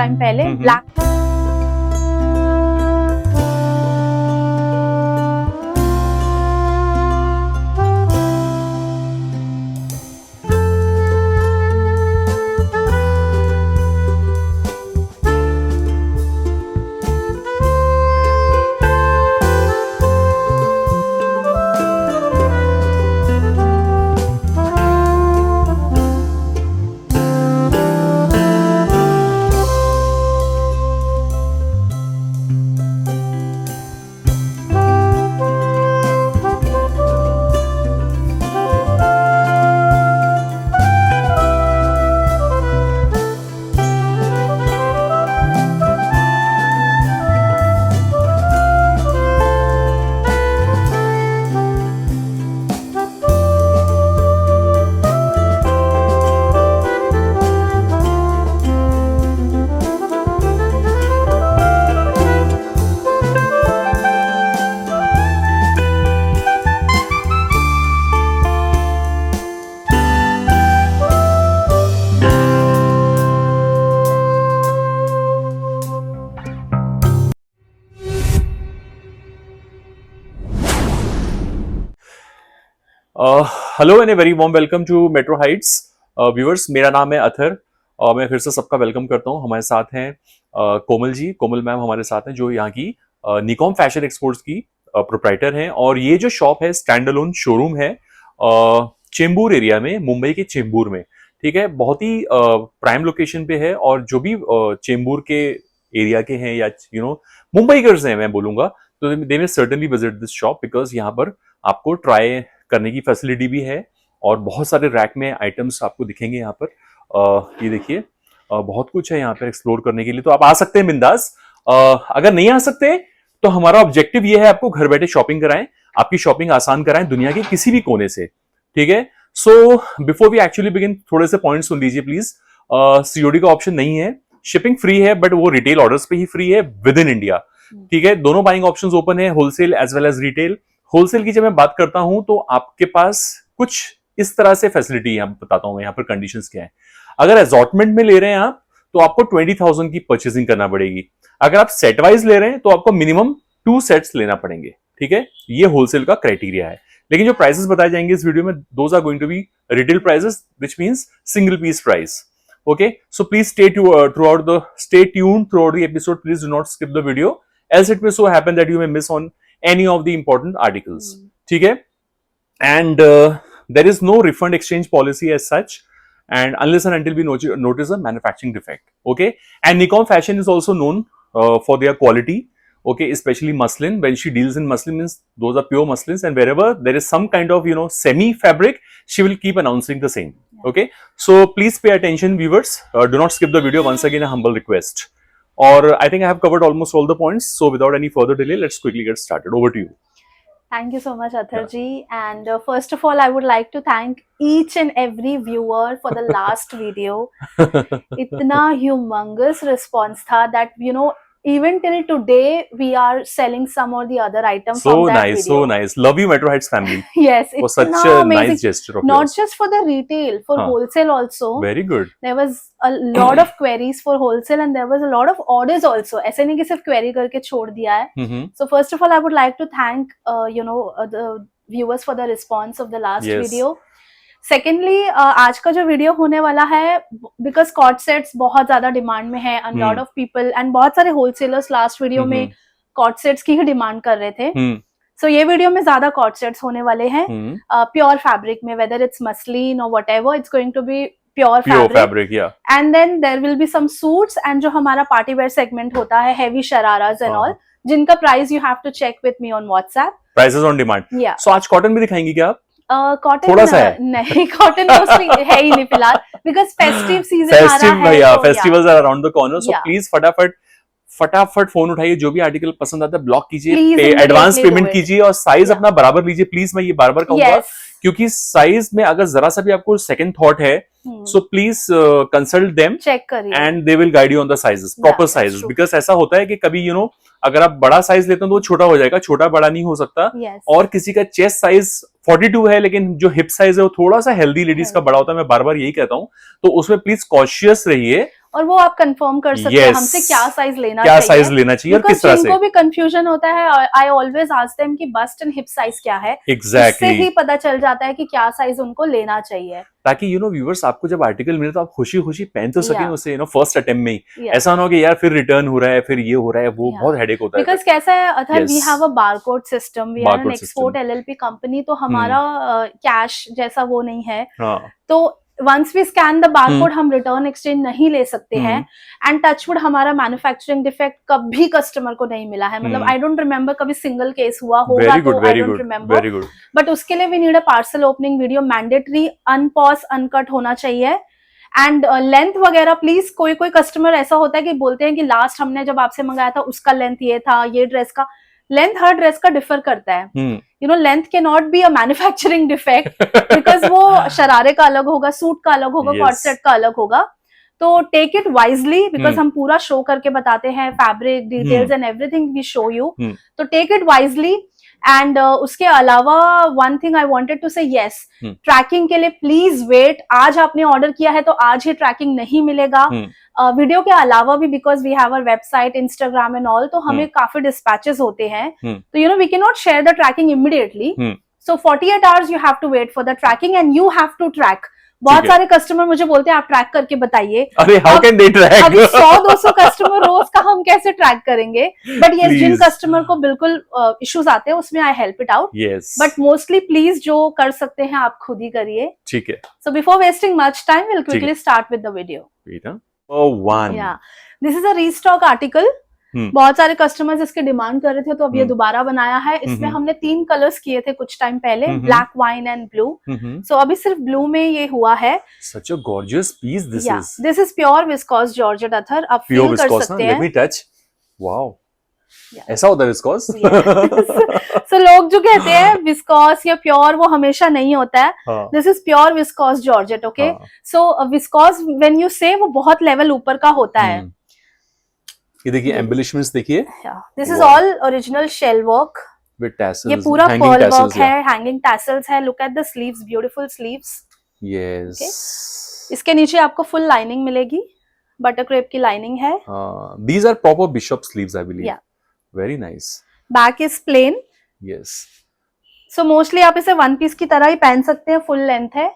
Time पहले black. Hello and a very warm welcome to Metro Heights viewers. मेरा नाम है अथर और मैं फिर से सबका वेलकम करता हूं। हमारे साथ हैं कोमल जी, कोमल मैम हमारे साथ हैं जो यहाँ की निकॉम फैशन एक्सपोर्ट्स की प्रोप्राइटर हैं। और ये जो शॉप है स्टैंड अलोन शोरूम है चेंबूर एरिया में, मुंबई के चेंबूर में। ठीक है, बहुत ही प्राइम लोकेशन पे है और जो भी चेंबूर के एरिया के हैं या मुंबईकर्स हैं मैं बोलूंगा, तो they may certainly visit this shop because यहाँ पर आपको ट्राई करने की फैसिलिटी भी है और बहुत सारे रैक में आइटम्स आपको दिखेंगे यहाँ पर। ये देखिए बहुत कुछ है यहाँ पर एक्सप्लोर करने के लिए, तो आप आ सकते हैं बिंदास। अगर नहीं आ सकते तो हमारा ऑब्जेक्टिव ये है आपको घर बैठे शॉपिंग कराएं, आपकी शॉपिंग आसान कराएं दुनिया के किसी भी कोने से। ठीक है, so before we actually begin थोड़े से पॉइंट्स सुन लीजिए प्लीज। सीओडी का ऑप्शन नहीं है, शिपिंग फ्री है बट वो रिटेल ऑर्डर्स पे ही फ्री है विद इन इंडिया। ठीक है, दोनों बाइंग ऑप्शंस ओपन है, wholesale as well as retail. Wholesale की जब मैं बात करता हूं तो आपके पास कुछ इस तरह से फैसिलिटी है, बताता हूं मैं यहाँ पर कंडीशंस क्या है। अगर असॉर्टमेंट में ले रहे हैं आप तो आपको 20,000 की परचेसिंग करना पड़ेगी। अगर आप सेट वाइज ले रहे हैं तो आपको मिनिमम 2 सेट्स लेना पड़ेंगे। ठीक है, ये होलसेल का क्राइटेरिया है। लेकिन जो प्राइसेस बताए जाएंगे इस वीडियो में, those are going to be retail prices which means single piece price. Okay, so please stay tuned throughout the episode. Please do not skip the video, else it may so happen that you may miss on any of the important articles. ठीक है, and there is no refund exchange policy as such, and unless and until we notice a manufacturing defect. Okay, and Nikon Fashion is also known for their quality. Okay, especially muslin. When she deals in muslin, means those are pure muslins, and wherever there is some kind of semi fabric, she will keep announcing the same. Okay, so please pay attention, viewers. Do not skip the video. Once again, a humble request. Or I think I have covered almost all the points. So without any further delay, let's quickly get started. Over to you. Thank you so much, Athar ji. And first of all, I would like to thank each and every viewer for the last video. इतना humongous response था that even till today we are selling some or the other item from that video. So nice. Love you, Metro Heights family. Yes, for such a amazing. Nice gesture of Not yours. just for the retail, for wholesale also. Very good. There was a lot of queries for wholesale and there was a lot of orders also. ऐसे नहीं कि सिर्फ query करके छोड़ दिया है. So first of all, I would like to thank the viewers for the response of the last video. Secondly, आज का जो वीडियो होने वाला है, बिकॉज कॉर्ड सेट्स बहुत ज्यादा डिमांड में है, and lot of people and बहुत सारे होलसेलर्स लास्ट वीडियो में कॉर्ड सेट्स की ही डिमांड कर रहे थे. सो ये वीडियो में ज्यादा कॉर्ड सेट्स होने वाले हैं प्योर फैब्रिक में, वेदर इट्स मसलिन और whatever, it's going to be pure fabric. And then there will be some suits and जो हमारा पार्टी वेयर सेगमेंट होता है, हेवी शराराज एंड ऑल, जिनका price you have to check with me on WhatsApp. Prices on demand. So आज cotton भी दिखाएंगी क्या आप? Cotton थोड़ा सा है, नहीं कॉटन मोस्टली है ही नहीं फिलहाल, बिकॉज फेस्टिव सीजन आ रहा है. Festivals are around the corner, so please फटाफट फोन उठाइए, जो भी आर्टिकल पसंद आता है ब्लॉक कीजिए, एडवांस पेमेंट कीजिए और साइज अपना बराबर लीजिए प्लीज. मैं ये बार बार कहूंगा क्योंकि साइज में अगर जरा सा भी आपको सेकंड थॉट है, so please consult them, check करिए and they will guide you on the sizes, proper sizes. Because ऐसा होता है कि कभी अगर आप बड़ा साइज लेते हो तो वो छोटा हो जाएगा, छोटा बड़ा नहीं हो सकता. और किसी का चेस्ट साइज 42 है लेकिन जो हिप साइज है वो थोड़ा सा हेल्दी लेडीज का बड़ा होता है, मैं बार बार यही कहता हूं, तो उसमें प्लीज कॉशियस रहिए. और वो आप कंफर्म कर सकते हैं Yes. हमसे क्या साइज लेना क्या चाहिए, साइज लेना चाहिए और Because किस तरह से। जिनको भी कंफ्यूजन होता है, आई ऑलवेज आस्क देम कि बस्ट एंड हिप साइज क्या है, एग्जैक्टली इससे ही पता चल जाता है कि क्या साइज उनको लेना चाहिए। ताकि व्यूअर्स आपको जब आर्टिकल मिले तो आप खुशी खुशी पहन तो सकें Yeah. उसे फर्स्ट अटेम्प्ट में ही। Yeah. ऐसा ना हो कि यार फिर रिटर्न हो रहा है, फिर ये हो रहा है, वो Yeah. बहुत हेडेक होता है बिकॉज कैसा है अथर, we Yes. Have a barcode system, we are an Barcode export LLP company, तो हमारा कैश जैसा वो नहीं है, हाँ तो once we scan the barcode हम रिटर्न एक्सचेंज नहीं ले सकते हैं। एंड टचवुड हमारा मैन्युफैक्चरिंग डिफेक्ट कभी कस्टमर को नहीं मिला है, मतलब आई डोंट रिमेम्बर कभी सिंगल केस हुआ होगा, वेरी गुड तो I very don't good remember, very good. But उसके लिए we need a parcel opening video, mandatory unpause uncut होना चाहिए। एंड लेंथ वगैरह प्लीज, कोई कोई कस्टमर ऐसा होता है कि बोलते हैं कि लास्ट हमने जब आपसे मंगाया था उसका लेंथ ये था, ये ड्रेस का लेंथ हर ड्रेस का डिफर करता है, लेंथ के not be a manufacturing defect, because वो शरारे का अलग होगा, सूट का अलग होगा, कॉर्ड सेट का अलग होगा, तो टेक इट वाइजली, बिकॉज हम पूरा शो करके बताते हैं, fabric details and everything we show you, तो टेक इट वाइजली। एंड उसके अलावा one thing I wanted to say, yes tracking के लिए प्लीज वेट, आज आपने ऑर्डर किया है तो आज ही ट्रैकिंग नहीं मिलेगा, वीडियो के अलावा भी, because we have our website, Instagram and all, तो हमें काफी डिस्पैचेस होते हैं, तो we can not share the tracking immediately, so 48 hours you have to wait for the tracking and you have to track. बहुत सारे कस्टमर मुझे बोलते हैं आप ट्रैक करके बताइए, अरे हाउ कैन दे ट्रैक, अभी 100-200 कस्टमर रोज का हम कैसे ट्रैक करेंगे, बट ये जिन कस्टमर को बिल्कुल इश्यूज आते हैं उसमें I help it out, but mostly please जो कर सकते हैं आप खुद ही करिए, ठीक है। So before wasting much time will quickly start with the video. Yeah this is a restock article, बहुत सारे कस्टमर्स इसके डिमांड कर रहे थे, तो अब ये दोबारा बनाया है। इसमें हमने 3 कलर्स किए थे कुछ टाइम पहले, ब्लैक, वाइन एंड ब्लू, सो अभी सिर्फ ब्लू में ये हुआ है। Such a gorgeous piece this is. This is pure viscose georgette Athar, आप फील कर सकते हैं। Let me touch. Wow. ऐसा होता है विस्कोस? So लोग जो कहते हैं विस्कोस या प्योर, वो हमेशा नहीं होता है। This is pure viscose georgette, okay. So viscose when you say, वो बहुत लेवल ऊपर का होता है। ये देखिए एम्बेलिशमेंट्स देखिए, this is all original shell work with tassels, ये पूरा पर्ल वर्क है, हैंगिंग टैसल्स है, look at the sleeves, beautiful sleeves, yes. इसके नीचे आपको फुल लाइनिंग मिलेगी, बटर क्रेप की लाइनिंग है। These are proper bishop sleeves I believe, very nice. Back is plain, yes, so mostly आप इसे वन पीस की तरह ही पहन सकते हैं, फुल लेंथ है,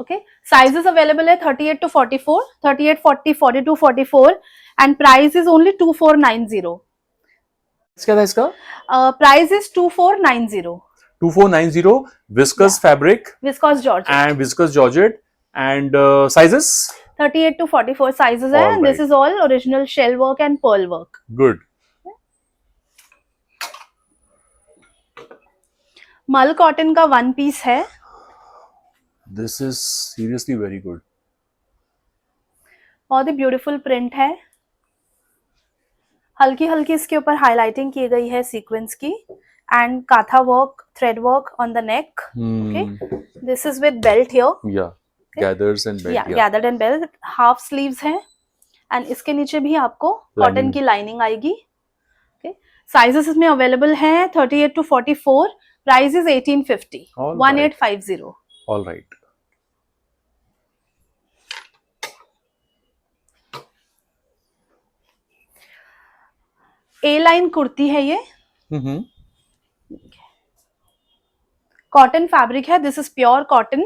ओके। साइजेस अवेलेबल है 38 to 44, 38, 40, 42, 44, and price is only 2490। क्या था इसका price is 2490, 2490, viscose fabric, viscose georgette and viscose georgette, and sizes 38 to 44 sizes है, and this is all original shell work and pearl work. Good. मल cotton का one piece है, this is seriously very good, बहुत ही beautiful print है, हल्की हल्की इसके ऊपर हाईलाइटिंग की गई है सीक्वेंस की, एंड काथा work, thread work on the neck, okay. This is with belt here, yeah gathers and belt, yeah gathered and belt, half sleeves हैं, एंड इसके नीचे भी आपको कॉटन की लाइनिंग आएगी, ओके। साइजेस इसमें अवेलेबल हैं 38 to 44, price is 1850, 1850, alright. A line kurti है ये, कॉटन फैब्रिक है, दिस इज प्योर कॉटन,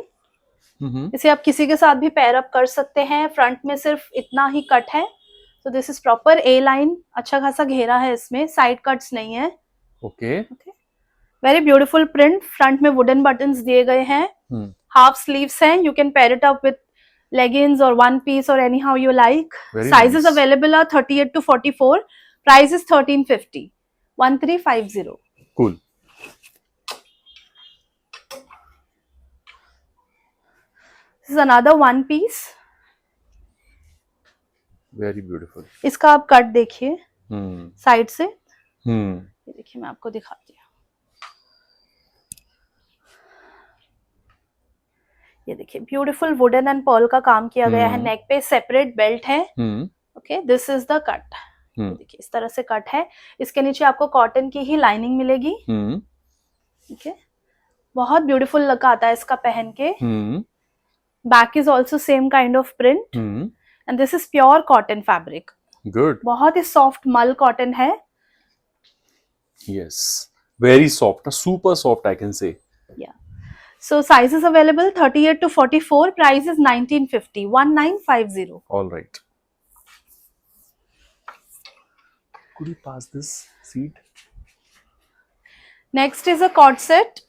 इसे आप किसी के साथ भी पेयर अप कर सकते हैं, फ्रंट में सिर्फ इतना ही कट है, तो this is proper A line, अच्छा खासा घेरा है इसमें, साइड कट्स नहीं है, okay. Very beautiful print, front में वुडन बटन्स दिए गए हैं, हाफ स्लीव्स हैं, you can pair it up with leggings or one piece or anyhow you like. Sizes available are 38 to 44, price is 1350, 1350. Cool. This is another one piece, very beautiful. इसका आप cut देखिए side से, ये देखिए मैं आपको दिखाती हूँ, ये देखिए ब्यूटीफुल वुडन एंड पर्ल का काम किया गया है, नेक पे सेपरेट बेल्ट है, okay. This is the cut, देखिए इस तरह से कट है, इसके नीचे आपको कॉटन की ही लाइनिंग मिलेगी, ओके। बहुत ब्यूटीफुल लुक आता है इसका पहन के, back is also same kind of print, and this is pure cotton fabric, good, बहुत ही सॉफ्ट मल कॉटन है. Yes, very soft, super soft I can say. So sizes available 38 to 44, price is 1950, 1950. All right. Could you pass this seat? Next is a cord set.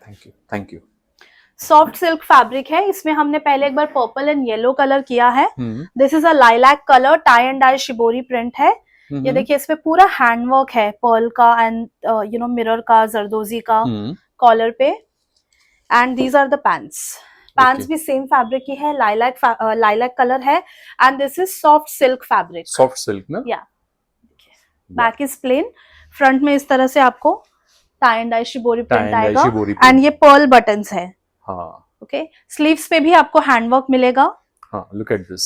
Thank you. Thank you. Soft silk fabric है. इसमें हमने पहले एक बार purple and yellow colour किया है. This is a lilac colour, tie and dye shibori print है. ये देखिए इसमें पूरा हैंडवर्क है, पर्ल का एंड मिरर का, जरदोजी का कॉलर पे. And these are the pants. Pants भी सेम फैब्रिक की है, लाइलैक कलर है. And this is soft silk fabric. Soft silk ना? Yeah. Back is plane, front में इस तरह से आपको tie and dye shibori print आएगा. एंड ये पर्ल बटन्स है. ओके, स्लीव्स पे भी आपको हैंडवर्क मिलेगा. हाँ, look at this.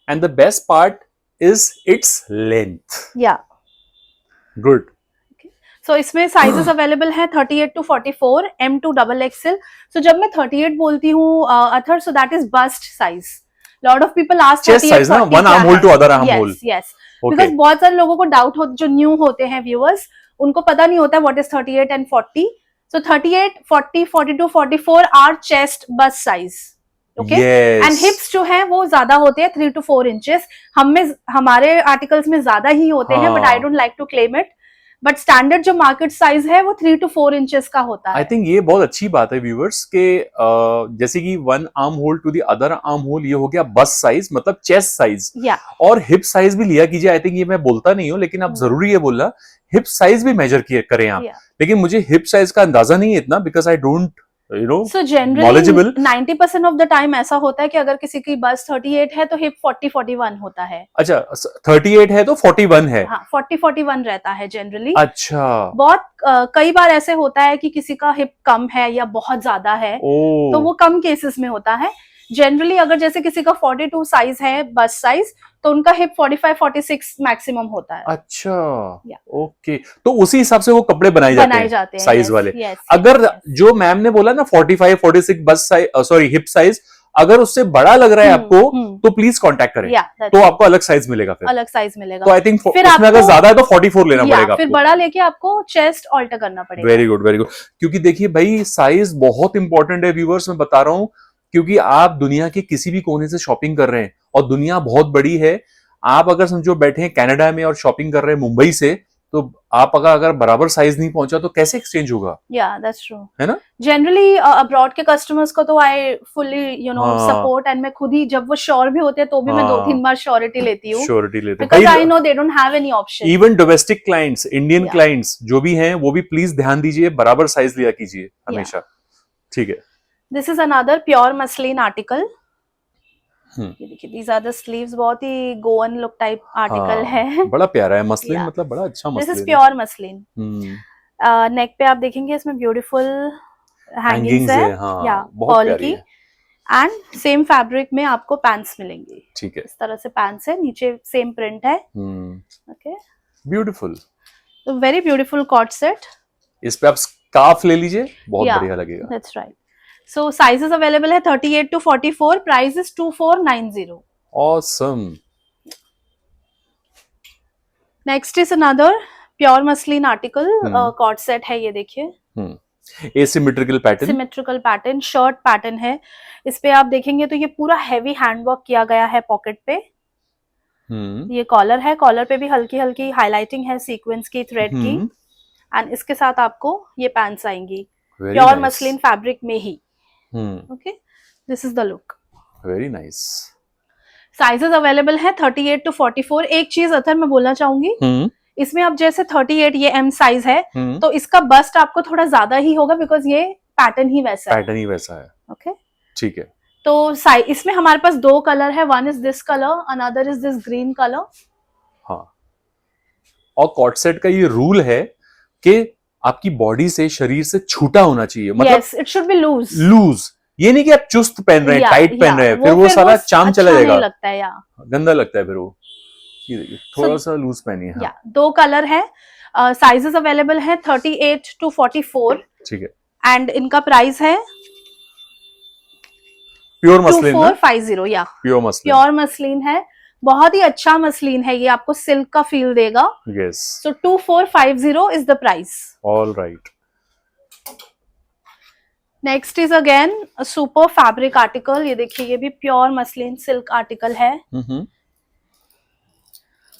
And the best part is its length. Yeah, good. So इसमें साइजेस अवेलेबल है 38 to 44, M to XXL. सो जब मैं 38 बोलती हूँ other, so that is bust size. Lot of people ask 38 size ना, one arm hole to other arm hole. Yes. Because बहुत सारे लोगों को डाउट हो, जो न्यू होते हैं व्यूअर्स, उनको पता नहीं होता what is 38 and 40. So 38, 40, 42, 44 are chest bust size. Okay? Yes. And hips जो है वो ज्यादा होते हैं, 3 to 4 inches. हमारे आर्टिकल्स में ज्यादा ही होते हैं, but I don't like to claim it. But standard जो मार्केट साइज है वो 3 to 4 इंचेस का होता है. आई थिंक ये बहुत अच्छी बात है व्यूअर्स के जैसे कि one armhole to the other armhole, ये हो गया बस्ट साइज, मतलब चेस्ट साइज. और हिप साइज भी लिया कीजिए. आई थिंक ये मैं बोलता नहीं हूँ, लेकिन अब जरूरी है बोलना, हिप साइज भी मेजर करें आप. लेकिन मुझे हिप साइज का अंदाजा नहीं है इतना, because I don't So generally 90% of the time ऐसा होता है कि अगर किसी की बस 38 है तो हिप 40-41 होता है. अच्छा, 38 है तो 41 है. हाँ, 40-41 रहता है जनरली. अच्छा. बहुत कई बार ऐसे होता है कि किसी का हिप कम है या बहुत ज्यादा है, तो वो कम केसेस में होता है. जनरली अगर जैसे किसी का 42 साइज है बस साइज, तो उनका हिप 45-46 मैक्सिमम होता है. अच्छा, ओके. तो उसी हिसाब से वो कपड़े बनाए जाते हैं साइज वाले. अगर जो मैम ने बोला ना 45-46 बस साइज, सॉरी हिप साइज, अगर उससे बड़ा लग रहा है आपको, तो प्लीज कांटेक्ट करें. तो आपको अलग साइज मिलेगा. फिर अलग साइज मिलेगा. तो आई थिंक उसमें अगर ज्यादा है तो 44 लेना पड़ेगा. फिर बड़ा लेके आपको चेस्ट ऑल्टर करना पड़ेगा. Very good, very good. क्योंकि देखिए भाई, साइज बहुत इंपॉर्टेंट है व्यूअर्स, मैं बता रहा हूँ. क्योंकि आप दुनिया के किसी भी कोने से शॉपिंग कर रहे हैं, और दुनिया बहुत बड़ी है. आप अगर समझो बैठे हैं कनाडा में और शॉपिंग कर रहे हैं मुंबई से, तो आप अगर बराबर साइज नहीं पहुंचा तो कैसे एक्सचेंज होगा? या, दैट्स ट्रू. है ना? जनरली अब्रॉड के कस्टमर्स को तो आई फुल्ली सपोर्ट, एंड मैं खुद ही जब वो श्योर भी होते हैं तो भी मैं 2-3 बार श्योरिटी लेती हूँ. Because I know they don't have any option. Even domestic clients, Indian clients जो भी हैं, वो भी प्लीज ध्यान दीजिए, बराबर साइज लिया कीजिए हमेशा. ठीक है. This is another pure muslin article. ये देखिए, these are the sleeves, बहुत ही गोवन लुक टाइप आर्टिकल है. बड़ा प्यारा है मसलिन. मतलब बड़ा अच्छा muslin. This is pure muslin. Neck पे आप देखेंगे इसमें ब्यूटीफुल हैंगिंग्स है. या, पर्ल की. एंड सेम फैब्रिक में आपको पैंट्स मिलेंगे. ठीक है. इस तरह से पैंट्स है, नीचे सेम प्रिंट है. Okay, beautiful. तो वेरी ब्यूटीफुल कॉट सेट. इस पे आप स्कार्फ ले लीजिए, बहुत बढ़िया लगेगा. That's right. So sizes available है 38 to 44, price is 2490. Awesome. Next is another pure muslin article, cord set है. ये देखिए, asymmetrical pattern. Symmetrical pattern, shirt pattern है. इस पे आप देखेंगे तो ये पूरा हैवी हैंडवर्क किया गया है पॉकेट पे. ये कॉलर है, कॉलर पे भी हल्की हल्की हाईलाइटिंग है सीक्वेंस की, थ्रेड की. एंड इसके साथ आपको ये पैंट्स आएंगी प्योर मसलिन फैब्रिक में ही. Okay, this is the look. Very nice. Sizes available है 38 to 44. एक चीज अथर मैं बोलना चाहूंगी, इसमें अब जैसे 38 ये M साइज है, तो इसका बस्ट आपको थोड़ा ज्यादा ही होगा, बिकॉज ये पैटर्न ही वैसा है. पैटर्न ही वैसा है. ओके, ठीक है. तो इसमें हमारे पास 2 कलर है. One is this colour, another is this green colour. हाँ, और कॉट सेट का ये रूल है कि आपकी बॉडी से, शरीर से छूटा होना चाहिए. मतलब इट शुड बी लूज. ये नहीं कि आप चुस्त पहन रहे हैं, टाइट पहन रहे हैं, फिर वो सारा चाम चला जाएगा. लगता है, गंदा लगता है फिर वो. ये देखिए, थोड़ा सा लूज पहनिए. हाँ. 2 कलर है. साइजेस अवेलेबल है 38 to 44. ठीक है. एंड इनका प्राइस है प्योर मसलिन ना? 2450 या प्योर मसलिन। प्योर मसलिन है, बहुत ही अच्छा मसलिन है ये, आपको सिल्क का फील देगा। Yes. So 2450 is the price. All right. Next is again a super fabric article. ये देखिए, ये भी प्योर मसलिन सिल्क आर्टिकल है।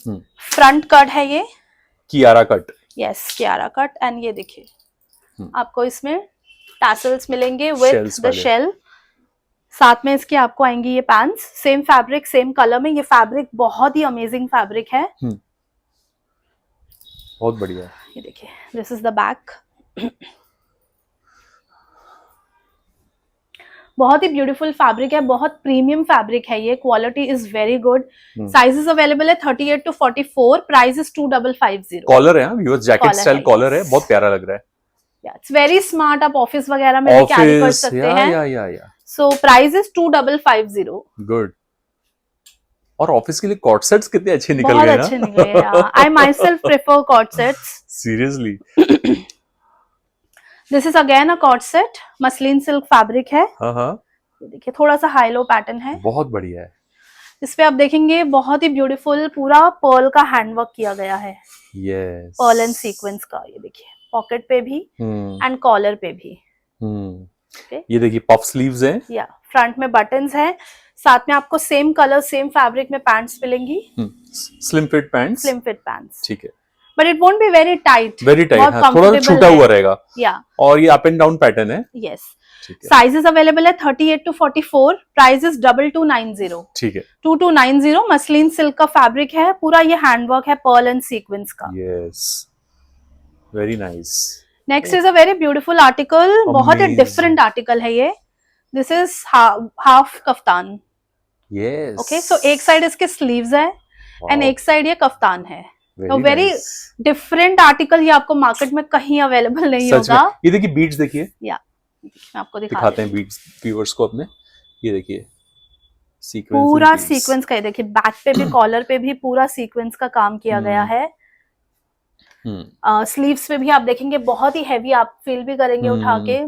फ्रंट कट है ये, Kiara cut. Yes Kiara cut. And ये देखिए, हम्म। आपको इसमें टैसल्स मिलेंगे विद Shells द वाले। शेल। साथ में इसके आपको आएंगी ये pants, same fabric same colour में। ये फैब्रिक बहुत ही अमेजिंग फैब्रिक है। बहुत बढ़िया। ये देखिए, दिस इज द बैक। बहुत ही ब्यूटीफुल फैब्रिक है, बहुत प्रीमियम फैब्रिक है ये, quality is very good. Sizes available है 38 to 44, प्राइस इज 2550। कॉलर है व्यूअर्स, जैकेट स्टाइल कॉलर है, बहुत प्यारा लग रहा है। इट्स वेरी स्मार्ट, आप ऑफिस वगैरह में भी कैरी कर सकते हैं। So price is 2550। गुड। और ऑफिस के लिए कॉर्ड सेट्स कितने अच्छे निकल गए ना। बहुत अच्छे निकले। I myself prefer co-ord sets. Seriously. This is again a co-ord set, muslin silk fabric है। हाँ। ये देखिए, थोड़ा सा हाई लो पैटर्न है। बहुत बढ़िया है। इस पे आप देखेंगे बहुत ही ब्यूटीफुल पूरा पर्ल का हैंडवर्क किया गया है। यस। पर्ल एंड सीक्वेंस का। ये देखिए, पॉकेट पे भी एंड कॉलर पे भी। ये देखिए, पफ स्लीव्स हैं। या फ्रंट में बटन्स हैं। साथ में आपको सेम कलर सेम फैब्रिक में पैंट्स मिलेंगी। Slim fit pants. Slim fit pants, ठीक है। But it won't be very tight. Very tight, हाँ, थोड़ा छूटा हुआ रहेगा। या और ये अप एंड डाउन पैटर्न है। यस। साइजेस अवेलेबल है 38 to 44, प्राइस इज 2290। ठीक है। 2290। मसलिन सिल्क का फैब्रिक है, पूरा ये हैंडवर्क है पर्ल एंड सीक्वेंस का। Yes, very nice. Next is a very beautiful article, बहुत ही डिफरेंट आर्टिकल है ये। This is half kaftan. Yes. Okay, so एक साइड इसके स्लीव्स है एंड एक साइड ये कफ्तान है। तो वेरी डिफरेंट आर्टिकल, ये आपको मार्केट में कहीं अवेलेबल नहीं होगा। ये देखिए, बीड्स देखिए। या मैं आपको दिखाते हैं बीड्स व्यूअर्स को अपने। ये देखिए, सीक्वेंस, पूरा सीक्वेंस का। ये देखिए, बैक पे भी कॉलर पे भी पूरा सीक्वेंस का काम किया गया है। स्लीव्स पे भी आप देखेंगे बहुत ही हैवी, आप फील भी करेंगे उठा के।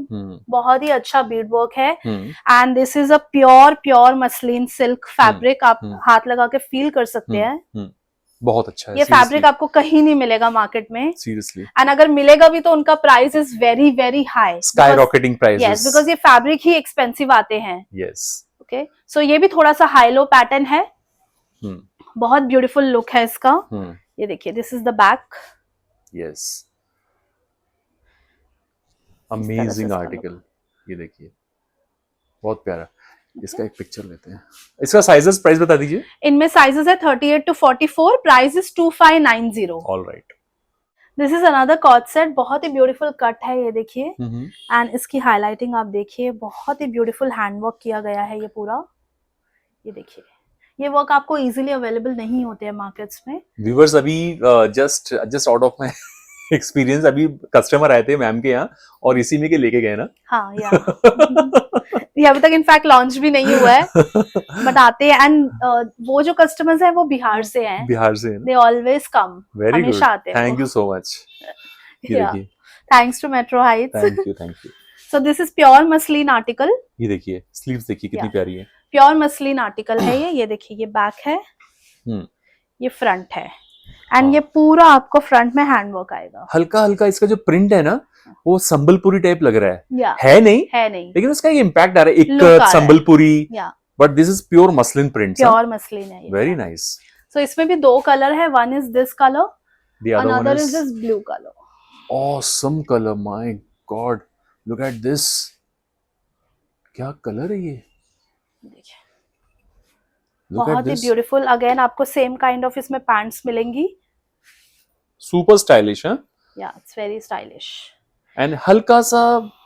बहुत ही अच्छा बीड वर्क है। And this is a pure muslin silk fabric. आप हाथ लगा के फील कर सकते हैं। बहुत अच्छा है ये फैब्रिक आपको कहीं नहीं मिलेगा मार्केट में, सीरियसली। एंड अगर मिलेगा भी तो उनका price is very very high, sky rocketing prices. Yes, because ये फैब्रिक ही एक्सपेंसिव आते हैं। यस। ओके, सो ये भी थोड़ा सा हाई लो पैटर्न है। बहुत ब्यूटीफुल लुक है इसका। ये देखिए, this is the back. Yes, amazing article. ये देखिए, बहुत प्यारा। इसका एक पिक्चर लेते हैं। इसका साइजेस प्राइस बता दीजिए। इनमें साइजेस है 38 to 44, price is 2590। All right. This is another co-ord set, बहुत ही ब्यूटीफुल कट है ये देखिए। एंड इसकी हाईलाइटिंग आप देखिए, बहुत ही ब्यूटीफुल हैंडवर्क किया गया है ये पूरा। ये देखिए, ये वर्क आपको इजीली अवेलेबल नहीं होते हैं मार्केट्स में। व्यूअर्स, अभी just out of my experience, अभी कस्टमर आए थे मैम के यहाँ और इसी में के लेके गए ना। हाँ, या ये अभी तक इनफैक्ट लॉन्च भी नहीं हुआ है, बट आते हैं। एंड वो जो कस्टमर्स हैं वो बिहार से हैं। बिहार से दे ऑलवेज कम, हमेशा आते हैं। Thank you so much. Thanks to Metro Heights. Thank you. So this is pure muslin article. ये देखिए, स्लीव्स देखिए कितनी प्यारी है। प्योर मसलिन आर्टिकल है ये। देखिए, ये बैक है, ये फ्रंट है, एंड ये पूरा आपको फ्रंट में हैंडवर्क आएगा। हल्का हल्का इसका जो प्रिंट है ना, वो संबलपुरी टाइप लग रहा है। है नहीं, लेकिन उसका एक इम्पैक्ट आ रहा है, एक Sambalpuri. But this is pure muslin print. Pure muslin है, वेरी नाइस। सो इसमें भी दो कलर है, one is this colour, another is this blue colour. Awesome colour, my God, look at this. क्या कलर है ये, देखिए, बहुत ही ब्यूटीफुल। अगेन आपको सेम काइंड ऑफ इसमें पैंट्स मिलेंगी। सुपर स्टाइलिश है। या, इट्स वेरी स्टाइलिश। एंड हल्का सा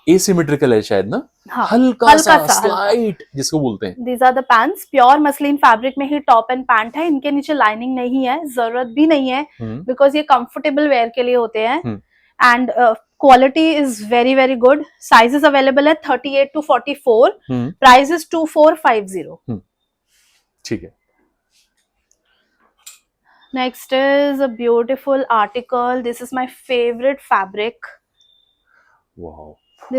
एसिमेट्रिकल है शायद ना। हाँ, हल्का सा स्लाइट जिसको बोलते हैं। These are the pants, pure muslin fabric में ही टॉप एंड पैंट है। इनके नीचे लाइनिंग नहीं है, जरूरत भी नहीं है, बिकॉज ये कंफर्टेबल वेयर के लिए होते हैं। And quality is very very good. Sizes available है 38 to 44, प्राइस इज 2450। ठीक है। Next is a beautiful article. This is my favourite fabric. Wow.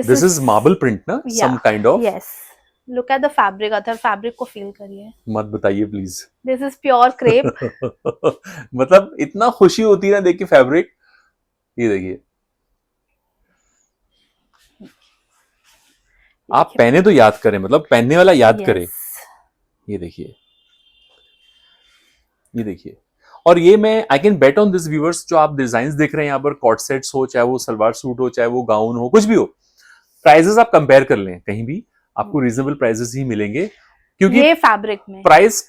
This is marble print, na? Some kind of. Yes. Look at the fabric, other fabric को feel करिए. मत बताइए please. This is pure crepe. मतलब इतना खुशी होती है ना देख के फैब्रिक. ये देखिए, आप पहने तो याद करें, मतलब पहनने वाला याद करे. ये देखिए, ये देखिए. और ये मैं I can bet on this viewers, जो आप डिजाइन देख रहे हैं यहाँ पर, कॉट सेट्स हो, चाहे वो सलवार सूट हो, चाहे वो गाउन हो, कुछ भी हो, प्राइजेस आप कंपेयर कर लें कहीं भी, आपको रीजनेबल प्राइजेस ही मिलेंगे. क्योंकि ये फैब्रिक में price,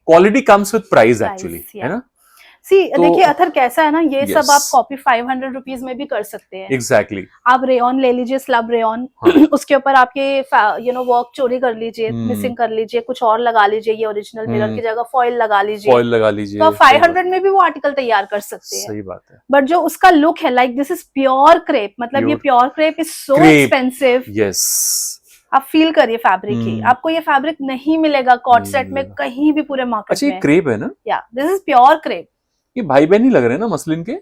quality comes with price actually, है ना. सी देखिए अथर कैसा है ना, ये yes. सब आप कॉपी 500 रुपीज में भी कर सकते हैं. एग्जैक्टली. आप रेयन ले लीजिए, स्लब रेयन. उसके ऊपर आपके वर्क चोरी कर लीजिए, मिसिंग कर लीजिए, कुछ और लगा लीजिए, ये ओरिजिनल मिरर की जगह फॉइल लगा लीजिए, तो आप 500 में भी वो आर्टिकल तैयार कर सकते हैं. सही बात है. बट जो उसका लुक है, like this is pure crepe, मतलब ये pure crepe is so expensive. Yes. आप फील करिए फैब्रिक ही, आपको ये फैब्रिक नहीं मिलेगा कॉट सेट में कहीं भी पूरे मार्केट अच्छा, में. ये क्रेप है ना? या दिस इज प्योर क्रेप. ये भाई बहन नहीं लग रहे ना मसलिन के,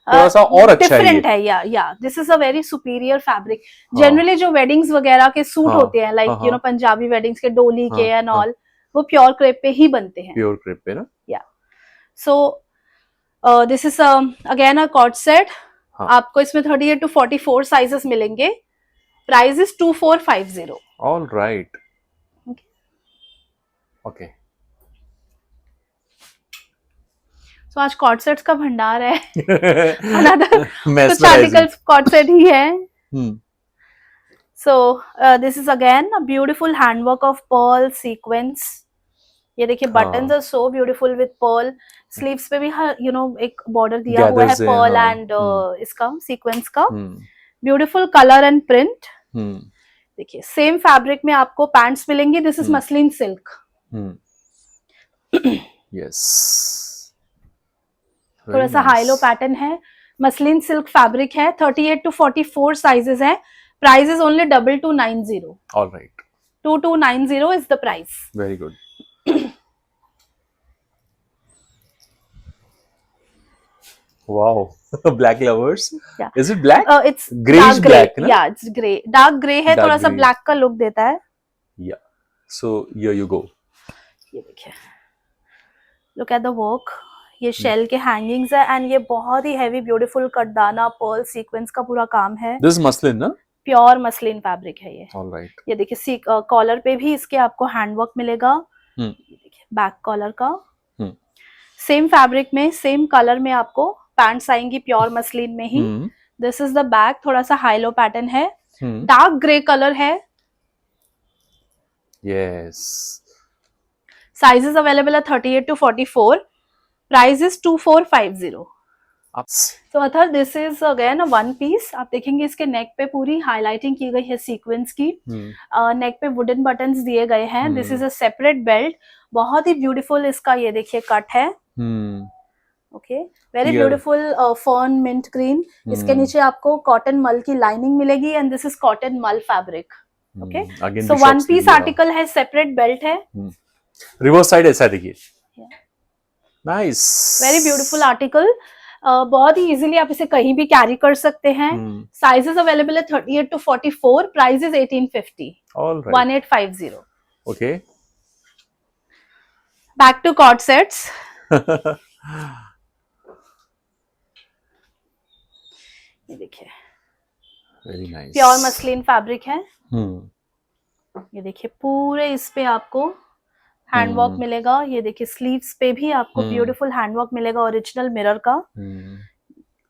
थोड़ा सा और अच्छा है. डिफरेंट है. या this is a very superior fabric. Generally जो वेडिंग्स वगैरह के सूट होते हैं, लाइक पंजाबी वेडिंग्स के, डोली के एंड ऑल, वो प्योर क्रेप पे ही बनते हैं. प्योर क्रेप पे ना. Yeah so this is again a co-ord set. आपको इसमें 38 to 44 साइजेस मिलेंगे. Price is 2450. All right. Okay. तो आज कॉट सेट्स का भंडार है. कुछ आर्टिकल्स कॉट सेट ही है. So this is again a beautiful handwork of pearl sequence. ये देखिए, buttons are so beautiful with pearl. Sleeves पे भी एक बॉर्डर दिया हुआ है पर्ल एंड इसका सीक्वेंस का. Beautiful colour and print. देखिए, सेम फैब्रिक में आपको पैंट्स मिलेंगी. This is muslin silk. Yes. थोड़ा सा हाई लो पैटर्न है. मसलिन सिल्क फैब्रिक है. 38 to 44 साइजेस है. Price is only 2290. All right. 2290 is the price. Very good. Wow. Black lovers. Yeah. Is it black? It's grayish black, ना? Yeah, it's grey. Dark grey है, थोड़ा सा black का look देता है. Yeah. So here you go. ये देखिए. Look at the work. ये शेल के हैंगिंग्स है एंड ये बहुत ही हैवी ब्यूटीफुल कटदाना पर्ल सीक्वेंस का पूरा काम है. दिस मसलिन ना? प्योर मसलिन फैब्रिक है ये. All right. ये देखिए, कॉलर पे भी इसके आपको हैंडवर्क मिलेगा. ये देखिए, बैक कॉलर का. सेम फैब्रिक में, सेम कलर में आपको पैंट्स आएंगी प्योर मसलिन में ही. This is the back. थोड़ा सा हाई लो पैटर्न है. Dark grey colour yes. Sizes. साइजेस अवेलेबल है 38 to 44. Price is 2450. तो other this is again one piece. आप देखेंगे इसके नेक पे पूरी हाईलाइटिंग की गई है सीक्वेंस की. नेक पे वुडन बटन्स दिए गए हैं. This is a separate belt. बहुत ही ब्यूटीफुल इसका ये देखिए कट है. Okay, very beautiful fern mint green. इसके नीचे आपको कॉटन मल की लाइनिंग मिलेगी and this is cotton mul fabric. Okay, so one piece article है, सेपरेट बेल्ट है. रिवर्स साइड ऐसा देखिए. नाइस. Very beautiful article. बहुत ही इजीली आप इसे कहीं भी कैरी कर सकते हैं. साइजेस अवेलेबल है 38 to 44. Price is 1850. All right. 1850. Okay. Back to co-ord sets. ये देखिए, very nice. Pure muslin fabric है. ये देखिए, पूरे इस पे आपको हैंडवर्क मिलेगा. ये देखिए, स्लीव्स पे भी आपको ब्यूटीफुल हैंडवर्क मिलेगा ओरिजिनल मिरर का.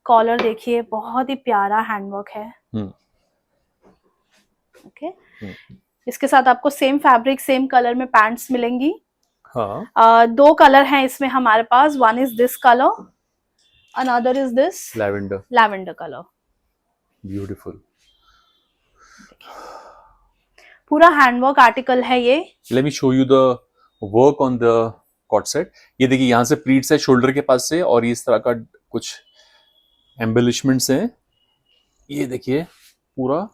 कॉलर देखिए, बहुत ही प्यारा हैंडवर्क है. ओके. इसके साथ आपको सेम फैब्रिक, सेम कलर में पैंट्स मिलेंगी. दो कलर हैं इसमें हमारे पास. One is this colour, another is this lavender colour. Beautiful. पूरा हैंडवर्क आर्टिकल है ये. Let me show you the work on the co-ord set. ये देखिए, यहाँ से प्लीट्स है शोल्डर के पास से, और इस तरह का कुछ एम्बेलिशमेंट्स हैं. ये देखिए पूरा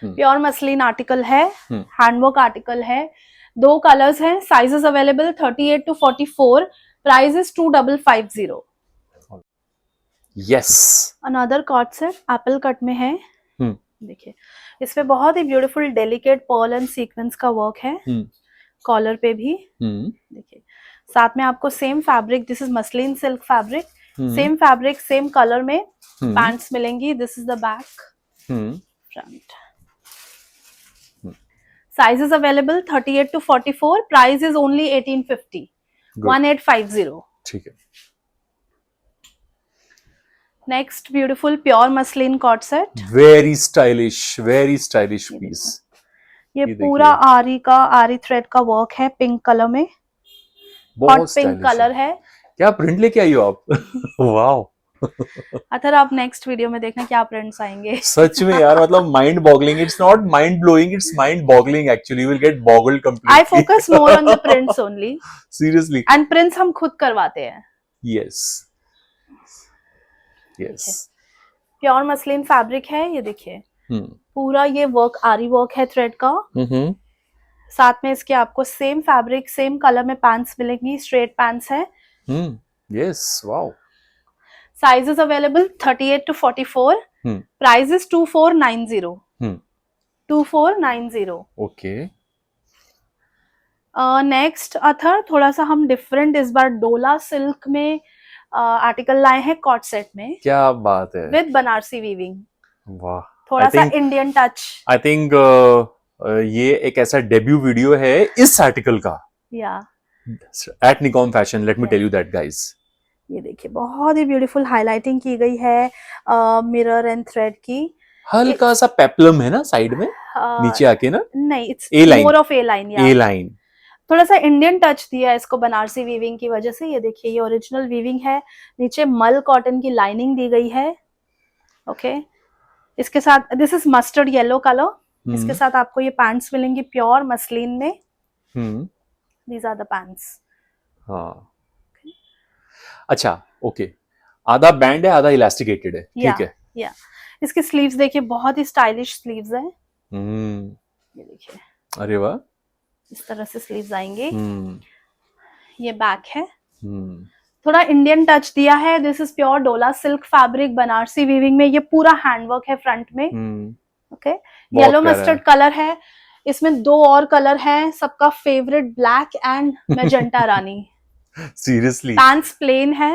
प्योर मसलिन आर्टिकल है. हैंडवर्क आर्टिकल है. दो कलर्स हैं. Sizes available 38 to 44. Price is 2550. Yes. Another co-ord set apple cut में है. देखिए इसमें बहुत ही beautiful delicate pearl and sequence का वर्क है, कॉलर पे भी। देखिए साथ में आपको same fabric, this is muslin silk fabric, same fabric same colour में पैंट्स मिलेंगी। This is the back, front. Sizes available 38 to 44, price is only 1850, 1850। ठीक है। Next beautiful pure muslin co-ord set, very stylish piece. ये पूरा aari thread का work है, pink colour में, hot pink colour है। क्या प्रिंट लेके आई हो आप? वाओ। अथर आप नेक्स्ट वीडियो में देखना क्या प्रिंट्स आएंगे। सच में यार, मतलब mind boggling, it's not mind blowing, it's mind boggling actually, you will get boggled completely. I focus more on the prints only, seriously, and prints हम खुद करवाते हैं। Yes yes. Pure muslin fabric है, ये देखिए पूरा ये वर्क आरी वर्क है थ्रेड का। साथ में इसके आपको सेम फैब्रिक सेम कलर में पैंट्स मिलेंगी, स्ट्रेट पैंट्स है। Yes, wow. Sizes available 38 to 44, price is 2490, 2490। Okay. Next other थोड़ा सा हम डिफरेंट इस बार डोला सिल्क में आर्टिकल लाए हैं कॉट सेट में। क्या बात है, विद बनारसी वीविंग। वाह, थोड़ा सा इंडियन टच। आई थिंक ये एक ऐसा डेब्यू वीडियो है इस आर्टिकल का, या एट निकॉम fashion. Let me tell you that guys. ये देखिए बहुत ही ब्यूटीफुल हाइलाइटिंग की गई है मिरर एंड थ्रेड की। हल्का सा पेप्लम है ना साइड में, नीचे आके ना। नहीं, it's A-line, more of A line. A line. थोड़ा सा इंडियन टच दिया है इसको बनारसी वीविंग की वजह से। ये देखिए ये ओरिजिनल वीविंग है, नीचे मल कॉटन की लाइनिंग दी गई है। ओके, इसके साथ this is mustard yellow colour, इसके साथ आपको ये पैंट्स मिलेंगी प्योर मसलिन में। These are the pants. हाँ, अच्छा, ओके। आधा बैंड है, आधा इलास्टिकेटेड है, ठीक है। या इसकी स्लीव्स देखिए बहुत ही स्टाइलिश स्लीव्स है। ये देखिए, अरे वाह, इस तरह से स्लीव्स आएंगे। ये बैक है, थोड़ा इंडियन टच दिया है। दिस इज प्योर डोला सिल्क फैब्रिक बनारसी वीविंग में। ये पूरा हैंडवर्क है फ्रंट में। ओके, येलो मस्टर्ड कलर है, इसमें दो और कलर है, सबका favourite black and magenta rani. Seriously, pants plain है।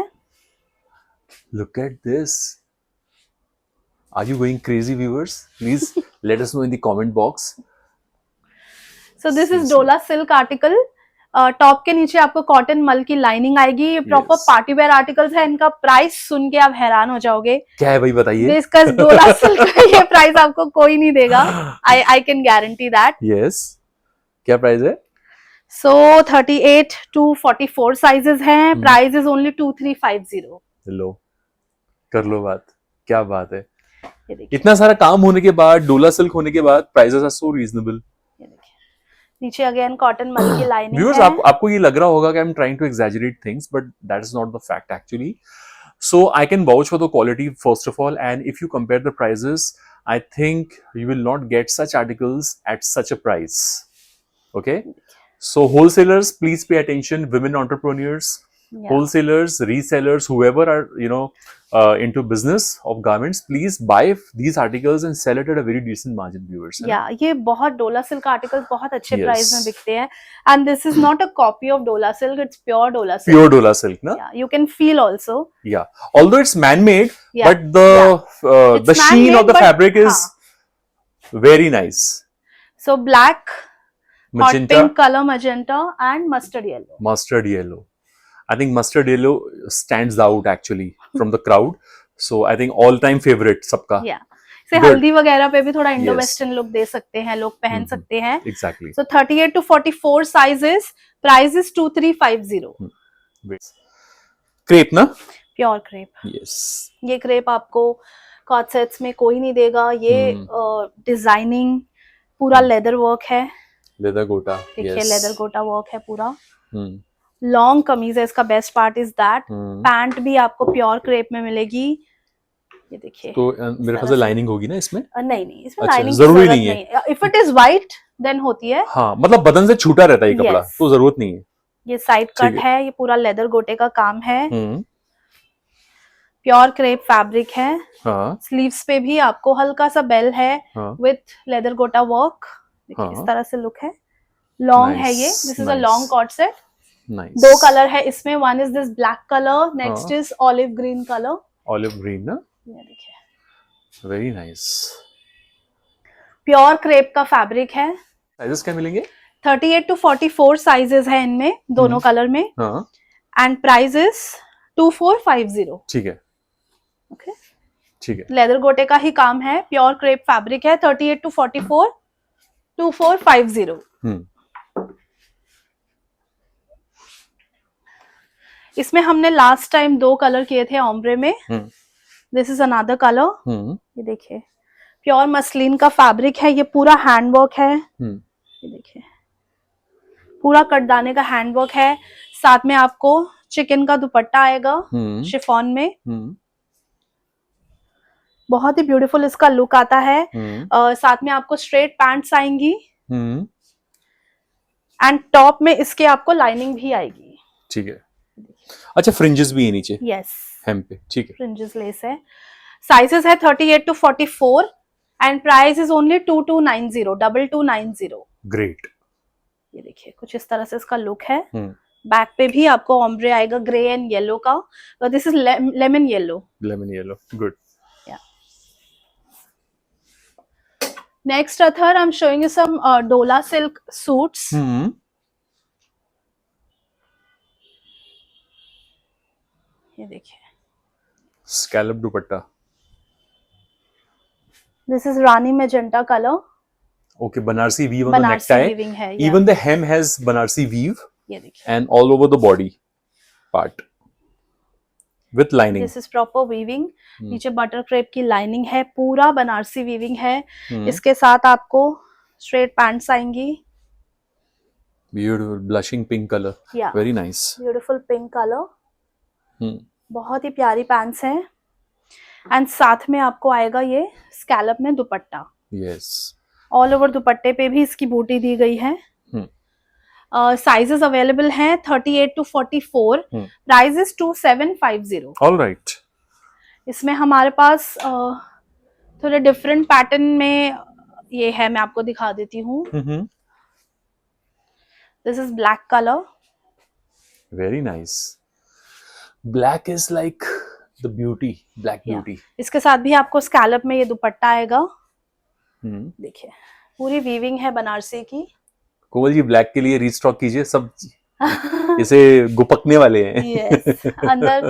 Look at this. Are you going crazy, viewers? Please let us know in the comment box. So this is डोला silk article. Top के नीचे आपको कॉटन मल की lining आएगी। ये proper party wear articles है। इनका प्राइस सुन के आप हैरान हो जाओगे। क्या है भाई, बताइए। इसका डोला सिल्क ये प्राइस आपको कोई नहीं देगा। I can guarantee that. Yes, क्या प्राइस है? So 38 to 44 साइजेस हैं। Price is only 2350। लो, कर लो बात, क्या बात है। इतना सारा काम होने के बाद, डोला सिल्क होने के बाद, प्राइसेस आर सो रीजनेबल। नीचे अगेन कॉटन मल की लाइनिंग व्यूअर्स, है। आपको ये लग रहा होगा कि I am trying to exaggerate things, but that is not the fact actually. So I can vouch for the quality first of all, and if you compare the prices, I think you will not get such articles at such a price. Okay, so wholesalers, please pay attention. Women entrepreneurs, wholesalers, resellers, whoever are into business of garments, please buy these articles and sell it at a very decent margin, viewers. ये बहुत डोला silk articles बहुत अच्छे price में बिकते हैं। And this is not a copy of डोला silk, it's pure डोला silk. Pure Dola silk, na? Yeah, you can feel also. Yeah, although it's man-made, but the sheen of the fabric is very nice. So black, magenta, hot pink color, magenta and mustard yellow. Mustard yellow. I think mustard yellow stands out actually from the crowd. So I think all-time favorite सबका. Yeah. से हल्दी वगैरह पे भी थोड़ा Indo western look दे सकते हैं, लोग पहन सकते हैं। Exactly. So 38 to 44 sizes, price is 2350. Crepe ना? Pure crepe. Yes. ये क्रेप आपको कॉट सेट्स में कोई नहीं देगा। ये डिजाइनिंग पूरा लेदर वर्क है। लेदर गोटा, देखिए लेदर गोटा वर्क है पूरा। लॉन्ग कमीज है, इसका best part is that. Pant भी आपको प्योर क्रेप में मिलेगी। ये देखिए, तो मेरे ख्याल से लाइनिंग होगी ना इसमें? नहीं, इसमें अच्छा, लाइनिंग जरूरी नहीं है। If it is white then होती है। हाँ, मतलब बटन से छूटा रहता है ये कपड़ा, तो जरूरत नहीं है। ये साइड कट है, ये पूरा लेदर गोटे का काम है। प्योर क्रेप फैब्रिक है, हाँ स्लीव्स पे भी आपको हल्का सा बेल है हाँ विथ लेदर गोटा वर्क। देखिए इस हाँ, तरह से लुक है, लॉन्ग है ये, nice this is a nice long co-ord set. Nice. दो कलर है इसमें, one is this black colour, next हाँ, is olive green colour. Olive green ना, ये देखिए वेरी नाइस। प्योर क्रेप का फैब्रिक है। साइजेस क्या मिलेंगे? 38 to 44 साइजेस है इनमें, दोनों कलर में। हाँ एंड प्राइस इज 2450। ठीक है ओके, ठीक है। लेदर गोटे का ही काम है, प्योर क्रेप फैब्रिक है। 38 to 44, 2450। इसमें हमने लास्ट टाइम 2 कलर किए थे ओम्ब्रे में, दिस इज अनदर कलर। ये देखिए प्योर मसलिन का फैब्रिक है, ये पूरा हैंडवर्क है। ये देखिए पूरा कटदाने का हैंडवर्क है, साथ में आपको चिकन का दुपट्टा आएगा शिफॉन में। बहुत ही ब्यूटीफुल इसका लुक आता है। साथ में आपको स्ट्रेट पैंट्स आएंगी एंड टॉप में इसके आपको लाइनिंग भी आएगी। ठीक है। अच्छा, फ्रिंजेस भी है नीचे? यस, हेम पे, ठीक है। फ्रिंजेस लेस है। साइजेस है 38 to 44 and price is only 2290, 2290। Great. ये देखिए कुछ इस तरह से इसका लुक है। बैक पे भी आपको ऑम्ब्रे आएगा ग्रे एंड येलो का, this is lemon yellow. Lemon yellow, good. Next other I am showing you some dola silk suits. ये देखिए scallop dupatta, this is rani magenta colour. Okay, Banarasi weave on the Banarasi necktie, weaving है, even the hem has Banarasi weave ये देखिए and all over the body part with lining. This is proper weaving. नीचे butter crepe की lining है, पूरा Banarasi weaving है। इसके साथ आपको स्ट्रेट पैंट्स आएंगी। Beautiful blushing pink color, very nice. Beautiful pink colour, बहुत ही प्यारी पैंट्स हैं। एंड साथ में आपको आएगा ये स्कैलप में दुपट्टा। Yes. ऑल ओवर दुपट्टे पे भी इसकी बूटी दी गई है। साइजेस अवेलेबल हैं 38 to 44, price is 2750। All right. इसमें हमारे पास थोड़े डिफरेंट पैटर्न में ये है, मैं आपको दिखा देती हूँ। This is black colour, very nice. Black is like the beauty, black beauty. इसके साथ भी आपको स्कैलप में ये दुपट्टा आएगा। देखिए पूरी वीविंग है बनारसी की। कोमल जी, ब्लैक के लिए रीस्टॉक कीजिए, सब इसे गुपकने वाले हैं। यस, अंदर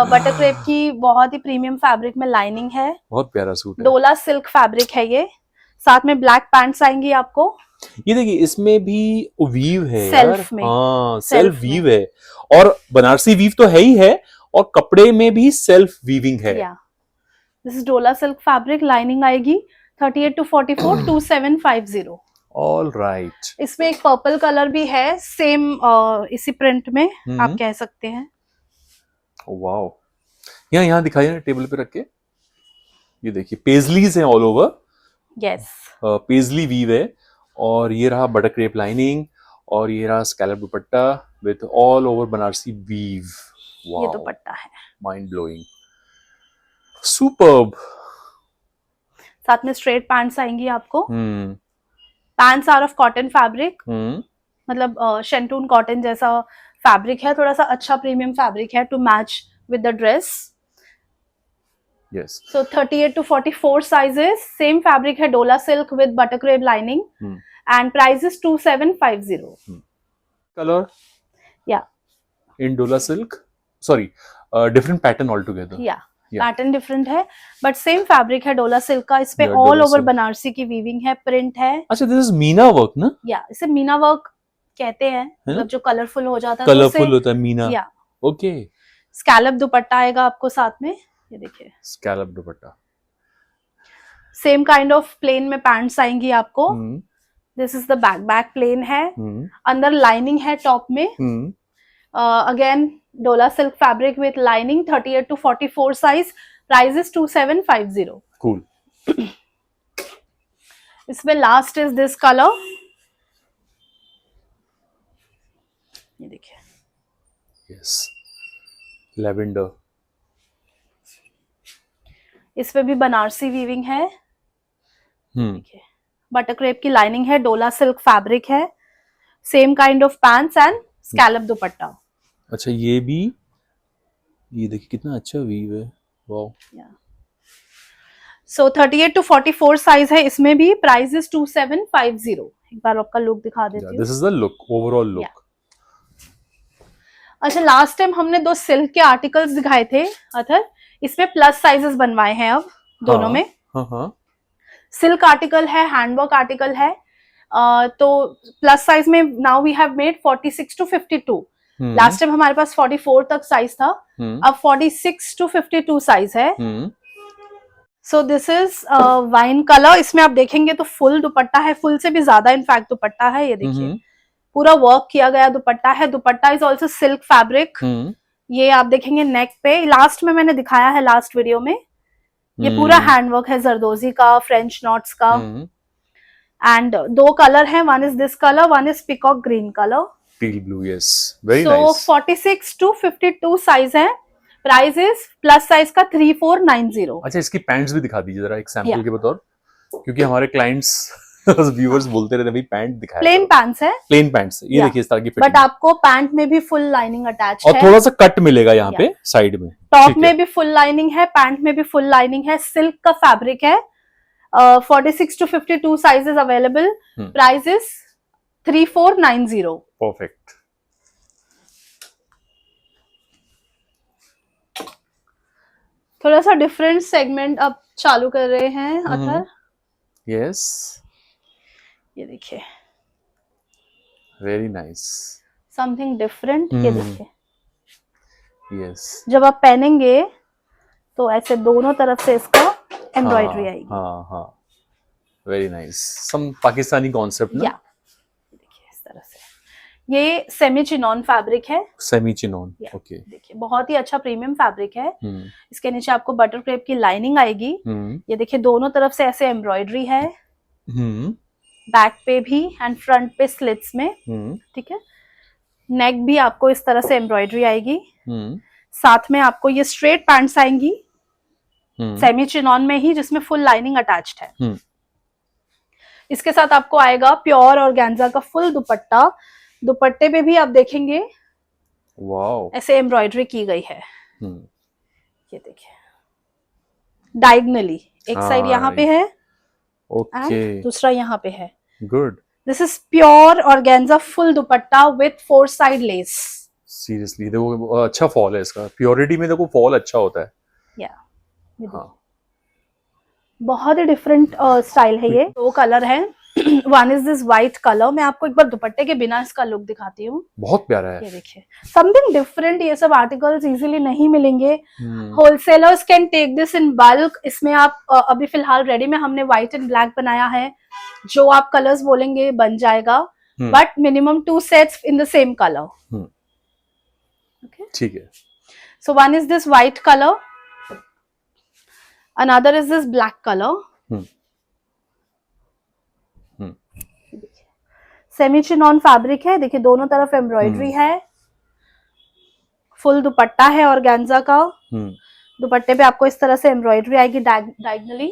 बटर क्रेप की बहुत ही प्रीमियम फैब्रिक में लाइनिंग है। बहुत प्यारा सूट है, डोला सिल्क फैब्रिक है ये। साथ में ब्लैक पैंट्स आएंगी आपको। ये देखिए इसमें भी वीव है सेल्फ यार। में, हाँ, सेल्फ सेल्फ वीव है, और बनारसी वीव तो है ही है, और कपड़े में भी सेल्फ वीविंग है। दिस इज डोला सिल्क फैब्रिक, लाइनिंग आएगी। 38 to 44, 2750। All right. इसमें एक पर्पल कलर भी है, सेम इसी प्रिंट में आप कह सकते हैं। वाओ, यहाँ दिखाइए ना टेबल पे रख के। ये देखिए पेजलीज हैं all over. Yes, paisley weave है, और ये रहा बटर क्रेप लाइनिंग, और ये रहा scallop dupatta with all over Banarasi weave. ये दुपट्टा है, माइंड ब्लोइंग, सुपर्ब। साथ में स्ट्रेट पैंट्स आएंगी आपको। Pants are of cotton fabric, मतलब शेंटून कॉटन जैसा फैब्रिक है, थोड़ा सा अच्छा प्रीमियम फैब्रिक है to match with the dress. Yes. So 38 to 44 sizes, same fabric है, डोला silk with butter crepe lining, and price is 2750. Color? Yeah. In Dola silk? Sorry, different pattern altogether. Yeah. Pattern different है, but same fabric है डोला silk का। इस पे all over Banarasi की weaving है, प्रिंट है। अच्छा, दिस इज मीना वर्क ना? या इसे मीना वर्क कहते हैं, मतलब जो कलरफुल हो जाता है, कलरफुल होता है मीना। या ओके। स्कैलप दुपट्टा आएगा आपको साथ में। ये देखिए scallop dupatta, same kind of plain में पैंट्स आएंगी आपको। This is the back plain है, अंदर लाइनिंग है टॉप में। Again dola silk fabric with lining, 38 to 44 size, price is 2750। Cool. इसमें लास्ट इज दिस कलर। ये देखिए यस, लेवेंडर। इस पे भी बनारसी वीविंग है, हम्म देखिए बटर क्रेप की लाइनिंग है, डोला सिल्क फैब्रिक है, same kind of pants and scallop दुपट्टा। अच्छा ये देखिए कितना अच्छा वीव है, वाओ। सो 38 to 44 साइज है, इसमें भी प्राइस इज 2750। एक बार आपका लुक दिखा देती हूँ। This is the look, overall look. अच्छा, लास्ट टाइम हमने 2 सिल्क के आर्टिकल्स दिखाए थे अथर, इसमें प्लस साइजेस बनवाए हैं अब दोनों में। हाँ सिल्क आर्टिकल है, हैंडवर्क आर्टिकल है, तो प्लस साइज में now we have made 46 to 52। Last time हमारे पास 44 तक साइज था, अब 46 to 52 साइज है। So this is wine colour, इसमें आप देखेंगे तो फुल दुपट्टा है, फुल से भी ज्यादा इनफैक्ट दुपट्टा है, ये देखिए पूरा वर्क किया गया दुपट्टा है। दुपट्टा इज ऑल्सो सिल्क फैब्रिक, ये आप देखेंगे नेक पे, लास्ट में मैंने दिखाया है लास्ट वीडियो में, ये पूरा हैंडवर्क है जरदोजी का, फ्रेंच नॉट्स का। एंड 2 कलर है, one is this colour, one is peacock green colour, teal blue, yes very so nice. 46 to 52 size है, प्राइस इज प्लस साइज का 3490। अच्छा इसकी पैंट्स भी दिखा दीजिए जरा एक सैंपल के बतौर, क्योंकि हमारे क्लाइंट्स व्यूअर्स बोलते रहते हैं भाई पैंट दिखाया, प्लेन पैंट्स है, प्लेन पैंट्स, ये देखिए इस तरह की बट फिटिंग, आपको पैंट में भी फुल लाइनिंग अटैच और है, थोड़ा सा कट मिलेगा यहाँ पे साइड में, टॉप में भी फुल लाइनिंग है, पैंट में भी फुल लाइनिंग है, सिल्क का फैब्रिक है। 46 to 52 sizes available, price is 3490। Perfect. थोड़ा सा डिफरेंट सेगमेंट अब चालू कर रहे हैं अथर, यस ये देखिए वेरी नाइस, समथिंग डिफरेंट, ये देखिए यस। जब आप पहनेंगे तो ऐसे दोनों तरफ से इसका एम्ब्रॉयडरी आएगी। हाँ वेरी नाइस, सम पाकिस्तानी कॉन्सेप्ट ना, देखिए इस तरह से, ये सेमी चिनॉन फैब्रिक है, सेमी चिनॉन, ओके, देखिए बहुत ही अच्छा प्रीमियम फैब्रिक है। इसके नीचे आपको बटर क्रेप की लाइनिंग आएगी, ये देखिए दोनों तरफ से ऐसे एम्ब्रॉयडरी है, बैक पे भी एंड फ्रंट पे स्लिट्स में, ठीक है। नेक भी आपको इस तरह से एम्ब्रॉयडरी आएगी, साथ में आपको ये स्ट्रेट पैंट्स आएंगी सेमी चिनॉन में ही, जिसमें फुल लाइनिंग अटैच्ड है। इसके साथ आपको आएगा प्योर ऑर्गेन्जा का फुल दुपट्टा, दुपट्टे पे भी आप देखेंगे वाओ ऐसे एम्ब्रॉयडरी की गई है, ये देखिए डायगनली, एक साइड यहाँ पे है, ओके, दूसरा यहाँ पे है, good. This is pure organza full dupatta with 4 side lace. Seriously देखो अच्छा फॉल है इसका, प्योरिटी में देखो फॉल अच्छा होता है, बहुत ही डिफरेंट स्टाइल है ये। 2 कलर है, one is this white colour, मैं आपको एक बार दुपट्टे के बिना इसका लुक दिखाती हूँ, बहुत प्यारा है, ये देखिए समथिंग डिफरेंट, ये सब आर्टिकल्स इजीली नहीं मिलेंगे, wholesalers can take this in bulk. इसमें आप अभी फिलहाल रेडी में हमने व्हाइट एंड ब्लैक बनाया है, जो आप कलर्स बोलेंगे बन जाएगा, but minimum 2 sets in the same colour, ठीक है। So one is this white colour, another is this black color, semi chinon fabric है, देखिए दोनों तरफ एम्ब्रॉयडरी है, फुल दुपट्टा है ऑर्गेन्जा का, दुपट्टे पे आपको इस तरह से एम्ब्रॉयडरी आएगी diagonally,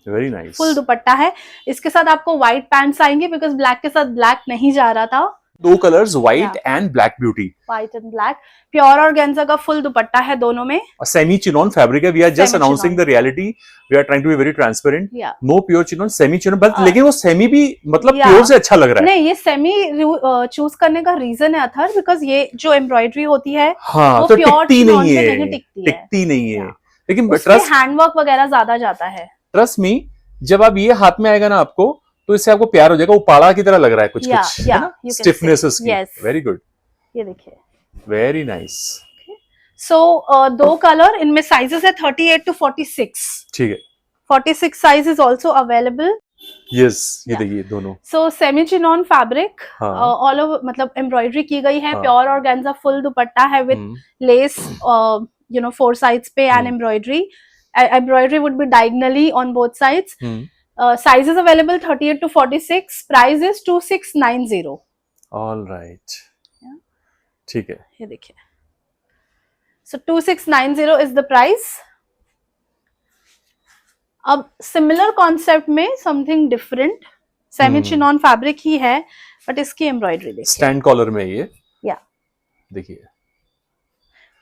very nice, full dupatta है। इसके साथ आपको व्हाइट पैंट्स आएंगे, बिकॉज ब्लैक के साथ ब्लैक नहीं जा रहा था। 2 colours white and black beauty, white and black, pure organza का फुल दुपट्टा है दोनों में, सेमी चिनॉन फैब्रिक है। We are just announcing the reality, we are trying to be very transparent, no pure chinon, semi chinon, but लेकिन वो semi भी मतलब pure से अच्छा लग रहा है। नहीं, ये सेमी चूज करने का रीजन है अथर, बिकॉज ये जो एम्ब्रॉयडरी होती है वो तो प्योर टिकती चिनॉन नहीं में है, नहीं टिकती नहीं है, लेकिन ट्रस्ट हैंडवर्क वगैरह ज्यादा जाता है। ट्रस्ट मी, जब आप ये हाथ में आएगा ना आपको, तो इससे आपको प्यार हो जाएगा, वो पाड़ा की तरह लग रहा है कुछ कुछ, है ना, स्टिफनेस उसकी, वेरी गुड, ये देखिए वेरी नाइस। सो 2 कलर, इनमें साइजेस है 38 to 46, ठीक है, 46 size is also available, yes, ये देखिए दोनों। So semi chinon fabric, all over मतलब एम्ब्रॉयडरी की गई है, प्योर ऑर्गेन्जा फुल दुपट्टा है विद लेस, 4 साइड्स पे and embroidery would be diagonally on both sides. Sizes available 38 to 46, price is 2690। All right, ठीक है, ये देखिए, So 2690 is the price. अब सिमिलर कॉन्सेप्ट में something different, semi chinon fabric ही है बट इसकी एम्ब्रॉयडरी देखिए, स्टैंड कॉलर में ये या देखिए,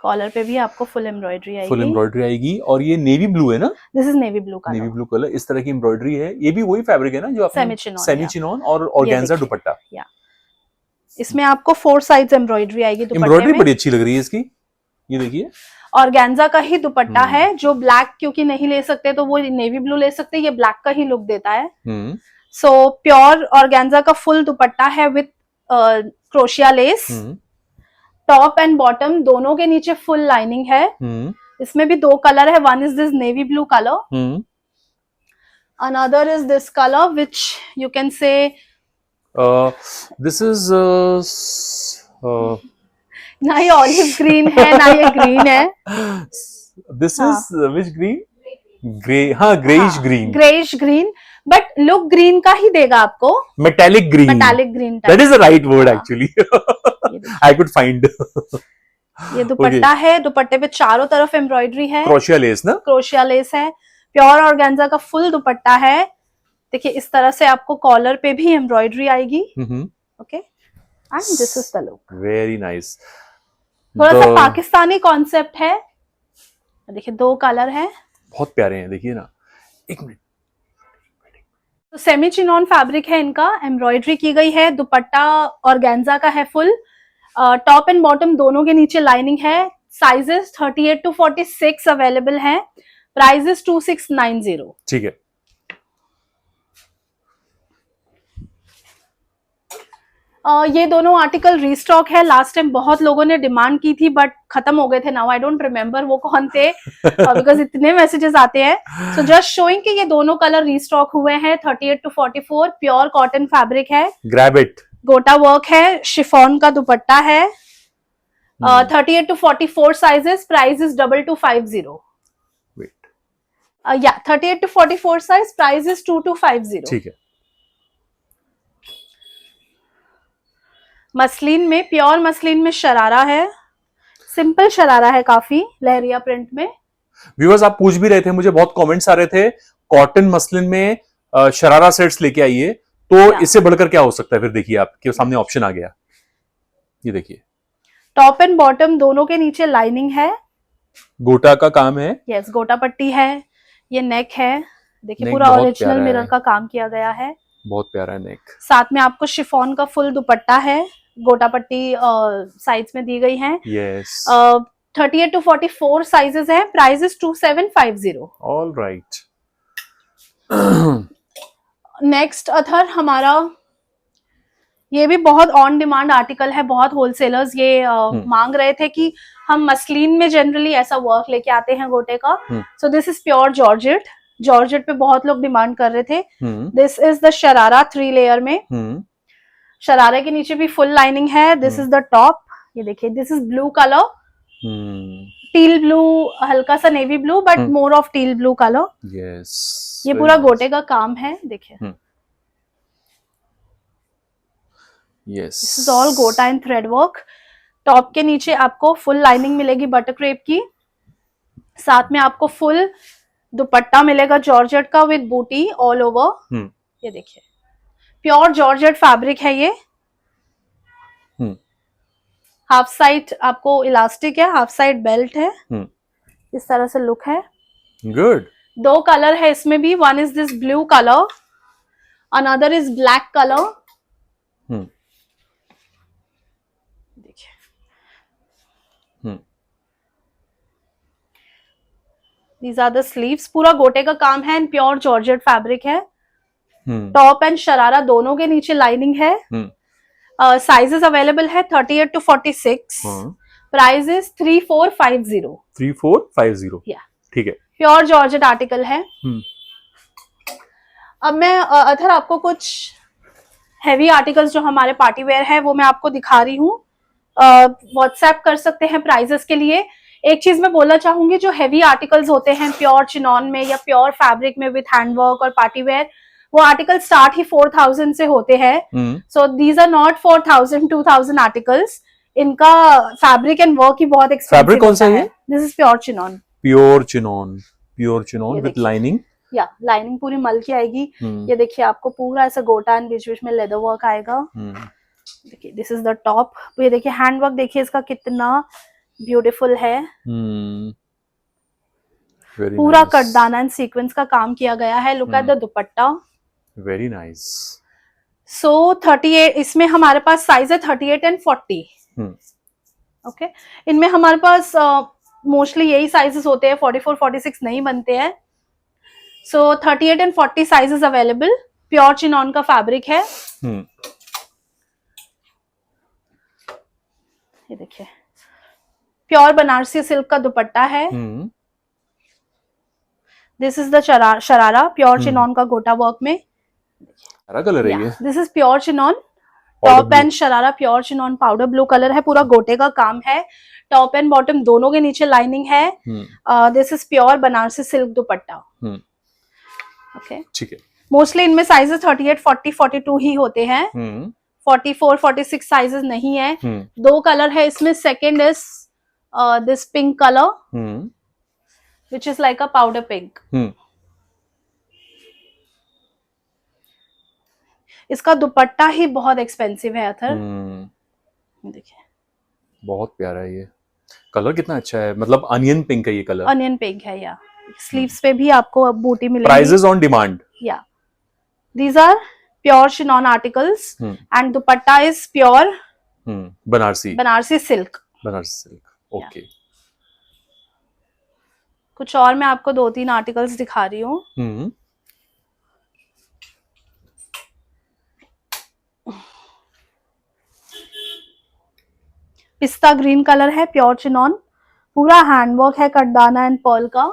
कॉलर पे भी आपको फुल एम्ब्रॉयडरी आएगी, फुल एम्ब्रॉयडरी आएगी। और ये नेवी ब्लू है ना, this is navy blue colour, navy blue colour, इस तरह की एम्ब्रॉयडरी है। ये भी वही फैब्रिक है ना जो आपने सेमी चिनॉन और ऑर्गेन्जा दुपट्टा, या इसमें आपको 4 साइड्स एम्ब्रॉयडरी आएगी दुपट्टे में। एम्ब्रॉयडरी बड़ी अच्छी लग रही है इसकी, ये देखिए। ऑर्गेन्जा का ही दुपट्टा है, जो ब्लैक क्योंकि नहीं ले सकते तो वो नेवी ब्लू ले सकते, ये ब्लैक का ही लुक देता है। सो प्योर ऑर्गेन्जा का फुल दुपट्टा है with crochet less, top and bottom दोनों के नीचे फुल लाइनिंग है। इसमें भी 2 कलर है, one is this navy blue colour, another is this colour which you can say this is ना ये ऑलिव ग्रीन है ना ये ग्रीन है, this is which green, grey, हाँ greyish green, greyish green, but look green का ही देगा आपको, metallic green, metallic green, that is the right word actually, I could find. ये दुपट्टा है, दुपट्टे पे चारों तरफ एम्ब्रॉयडरी है, क्रोशिया लेस ना, क्रोशिया लेस है, प्योर ऑर्गेन्जा का फुल दुपट्टा है। देखिए इस तरह से आपको कॉलर पे भी एम्ब्रॉयडरी आएगी, okay, and this is the look, very nice. थोड़ा सा पाकिस्तानी कॉन्सेप्ट है, देखिए 2 कलर है, बहुत प्यारे हैं, देखिए ना, एक मिनट। तो सेमी चिनॉन फैब्रिक है इनका, एम्ब्रॉयडरी की गई है, दुपट्टा ऑर्गेन्जा का है फुल, टॉप एंड बॉटम दोनों के नीचे लाइनिंग है, साइजेस 38 to 46 अवेलेबल हैं, प्राइस 2690। ठीक है। ये दोनों आर्टिकल रीस्टॉक है, लास्ट टाइम बहुत लोगों ने डिमांड की थी बट खत्म हो गए थे, नाउ आई डोंट रिमेम्बर वो कौन थे बिकॉज इतने मैसेजेस आते हैं। सो जस्ट शोइंग कि ये दोनों कलर रीस्टॉक हुए हैं, 38 to 44 प्योर कॉटन फैब्रिक है, ग्रैब इट, गोटा वर्क है, शिफॉन का दुपट्टा है, 38 to 44 साइजेस, प्राइस इज 2250। या 38 to 44 साइज, प्राइस इज 2250। ठीक है। मसलिन में, प्योर मसलिन में शरारा है, सिंपल शरारा है, काफी लहरिया प्रिंट में। व्यूअर्स आप पूछ भी रहे थे, मुझे बहुत कमेंट्स आ रहे थे, कॉटन मसलिन में शरारा सेट्स लेके आइए, तो इससे बढ़कर क्या हो सकता है। फिर देखिए आपके सामने ऑप्शन आ गया, ये देखिए, टॉप एंड बॉटम दोनों के नीचे लाइनिंग है, गोटा का काम है, यस गोटा पट्टी है, ये नेक है, देखिए पूरा ओरिजिनल मिरर का काम किया गया है, बहुत प्यारा है नेक। साथ में आपको शिफॉन का फुल दुपट्टा है, गोटा पट्टी साइड्स में दी गई है, यस। 38 to 44 साइजेस है, price is 2750। All right. Next other हमारा, ये भी बहुत ऑन डिमांड आर्टिकल है, बहुत होलसेलर्स ये मांग रहे थे कि हम मसलिन में जनरली ऐसा वर्क लेके आते हैं गोटे का, सो this is pure georgette, georgette पे बहुत लोग डिमांड कर रहे थे। This is the sharara 3 layer में, शरारे के नीचे भी फुल लाइनिंग है, दिस इज द टॉप, ये देखिए this is blue colour, teal blue, हल्का सा navy blue but more of teal blue colour, yes. ये पूरा गोटे का काम है, देखिए यस, दिस इज ऑल गोटा एंड थ्रेड वर्क। टॉप के नीचे आपको फुल लाइनिंग मिलेगी बटर क्रेप की, साथ में आपको फुल दुपट्टा मिलेगा जॉर्जेट का विद बूटी ऑल ओवर, ये देखिए प्योर जॉर्जेट फैब्रिक है ये, हाफ साइड आपको इलास्टिक है, हाफ साइड बेल्ट है, इस तरह से लुक है, गुड। 2 कलर है इसमें भी, one is this blue colour, another is black colour, देखिए दीज आर द स्लीव्स, पूरा गोटे का काम है एंड प्योर जॉर्जेट फैब्रिक है, टॉप एंड शरारा दोनों के नीचे लाइनिंग है, साइजेस अवेलेबल है 38 to 46, प्राइस इज 3450। 3450, ठीक है, प्योर जॉर्जेट आर्टिकल है। अब मैं अथर आपको कुछ हैवी आर्टिकल्स जो हमारे पार्टी वेयर है वो मैं आपको दिखा रही हूँ, व्हाट्सएप कर सकते हैं प्राइजेस के लिए। एक चीज मैं बोलना चाहूंगी, जो हैवी आर्टिकल्स होते हैं प्योर चिनॉन में या प्योर फैब्रिक में विथ हैंडवर्क और पार्टी वेयर, वो आर्टिकल स्टार्ट ही 4000 से होते हैं, so these are not 4000 2000 articles, इनका फैब्रिक एंड वर्क ही बहुत एक्सपेंसिव फैब्रिक कौन सा है? This is pure chinon. Pure chinon ये विद देखिए। लाइनिंग। या लाइनिंग पूरी मल की आएगी। ये देखिए आपको पूरा ऐसा गोटा एंड बीच बीच में लेदर वर्क आएगा। देखिए दिस इज द टॉप। ये देखिए हैंड वर्क देखिए इसका कितना ब्यूटीफुल है। पूरा कटदाना एंड सीक्वेंस का काम किया गया है। Look at the dupatta, very nice. So 38 इसमें हमारे पास साइज है 38 एंड 40। ओके, इनमें हमारे पास मोस्टली यही साइजेस होते हैं, 44 46 नहीं बनते हैं। सो 38 and 40 sizes available. Pure chinon का फैब्रिक है। ये देखिए प्योर बनारसी सिल्क का दुपट्टा है। This is the sharara pure chinon का गोटा वर्क में। कलर है ये। This is pure chinon. Top and sharara pure chinon powder blue colour है। पूरा गोटे का काम है। टॉप एंड बॉटम दोनों के नीचे लाइनिंग है। This is pure Banarasi silk dupatta. Okay, ठीक है। मोस्टली इनमें साइजेस 38 40 42 ही होते हैं। 44 46 साइजेस नहीं है। दो कलर है इसमें। Second is this pink colour which is like a powder pink. इसका दुपट्टा ही बहुत एक्सपेंसिव है अथर। देखिए बहुत प्यारा है ये कलर। कितना अच्छा है, मतलब अनियन पिंक है ये कलर। अनियन पिंक है। या स्लीव्स पे भी आपको बूटी मिलेगी। Prices on demand. Yeah these are pure chiffon articles and dupatta is pure Banarasi silk. Okay. कुछ और मैं आपको 2-3 आर्टिकल्स दिखा रही हूँ। पिस्ता ग्रीन कलर है प्योर चिनॉन। पूरा हैंडवर्क है कटदाना एंड पर्ल का।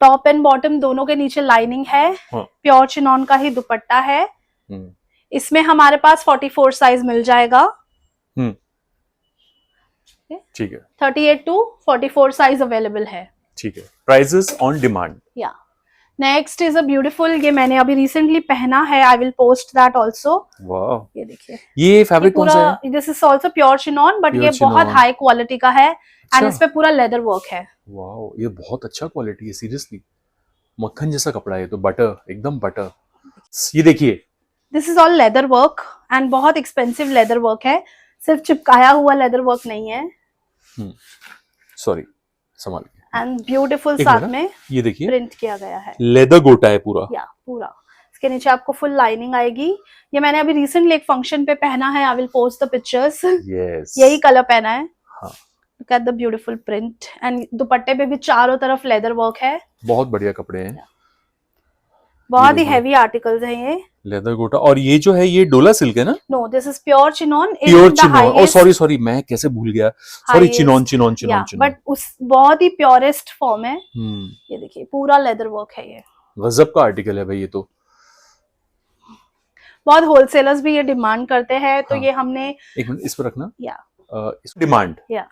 टॉप एंड बॉटम दोनों के नीचे लाइनिंग है। प्योर चिनॉन का ही दुपट्टा है। इसमें हमारे पास 44 साइज मिल जाएगा। ठीक है। 38 to 44 साइज अवेलेबल है। ठीक है। Prices on demand. या नेक्स्ट इज अ ब्यूटीफुल, ये मैंने अभी रिसेंटली पहना है। I will post that also. वाह, ये देखिए। ये फैब्रिक कौन सा है? This is also pure chinon, but ये बहुत हाई क्वालिटी का है एंड इस पे पूरा लेदर वर्क है। वाह, ये बहुत अच्छा क्वालिटी है सीरियसली। मक्खन जैसा कपड़ा है तो बटर, एकदम बटर। ये देखिए, this is all leather work and बहुत एक्सपेंसिव लेदर वर्क है। सिर्फ चिपकाया हुआ लेदर वर्क नहीं है। सॉरी, संभाल के। एंड ब्यूटीफुल साथ में ये देखिए प्रिंट किया गया है। लेदर गोटा है पूरा। या पूरा। इसके नीचे आपको फुल लाइनिंग आएगी। ये मैंने अभी रिसेंटली एक फंक्शन पे पहना है। I will post the pictures. Yes, यही कलर पहना है। हाँ, look at the beautiful print and दुपट्टे पे भी चारों तरफ लेदर वर्क है। बहुत बढ़िया कपड़े हैं। बहुत ही हेवी आर्टिकल्स हैं ये। लेदर गोटा। और ये जो है ये डोला सिल्क है ना? No, this is pure chinon. Pure chinon. Oh sorry, मैं कैसे भूल गया। Sorry, chinon. बट उस बहुत ही प्योरेस्ट फॉर्म है। ये देखिए पूरा लेदर वर्क है। ये गजब का आर्टिकल है भाई। ये तो बहुत होलसेलर्स भी ये डिमांड करते हैं। तो ये हमने, एक मिनट इस पर रखना। या इस डिमांड। या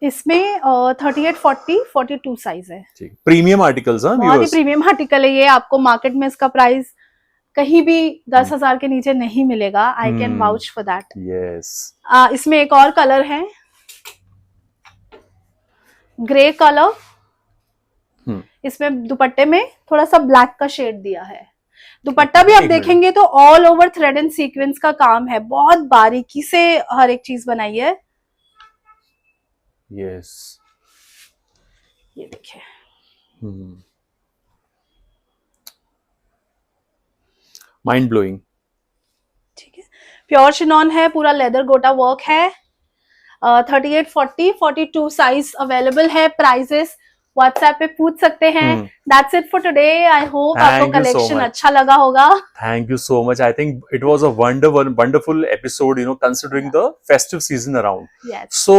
इसमें 38 40 42 साइज है। Premium articles. बहुत ही प्रीमियम आर्टिकल है ये। आपको मार्केट में इसका प्राइस कहीं भी 10,000 के नीचे नहीं मिलेगा। आई can vouch for that. Yes. इसमें एक और कलर है, ग्रे कलर। इसमें दुपट्टे में थोड़ा सा ब्लैक का शेड दिया है। दुपट्टा भी आप देखेंगे तो all over thread and sequence का काम है। बहुत बारीकी से हर एक चीज बनाई है। यस, ये देखिए। Mind blowing. ठीक है, प्योर चिनॉन है, पूरा लेदर गोटा वर्क है। 38 40 42 साइज अवेलेबल है। प्राइसेस व्हाट्सएप पे पूछ सकते हैं। That's it for today. I hope आपको कलेक्शन अच्छा लगा होगा। Thank you so much. I think it was a wonderful episode, considering the festive season around. Yes. So,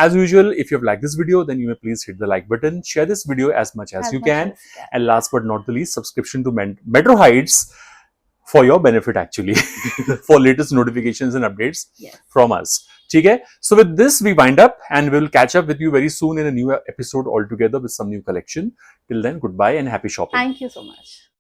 as usual, if you have liked this video, then you may please hit the like button, share this video as much as you can. And last but not the least, subscription to Metro Heights for your benefit, actually, for latest notifications and updates from us. ठीक है? So with this we wind up and we'll catch up with you very soon in a new episode altogether with some new collection. Till then, goodbye and happy shopping. Thank you so much.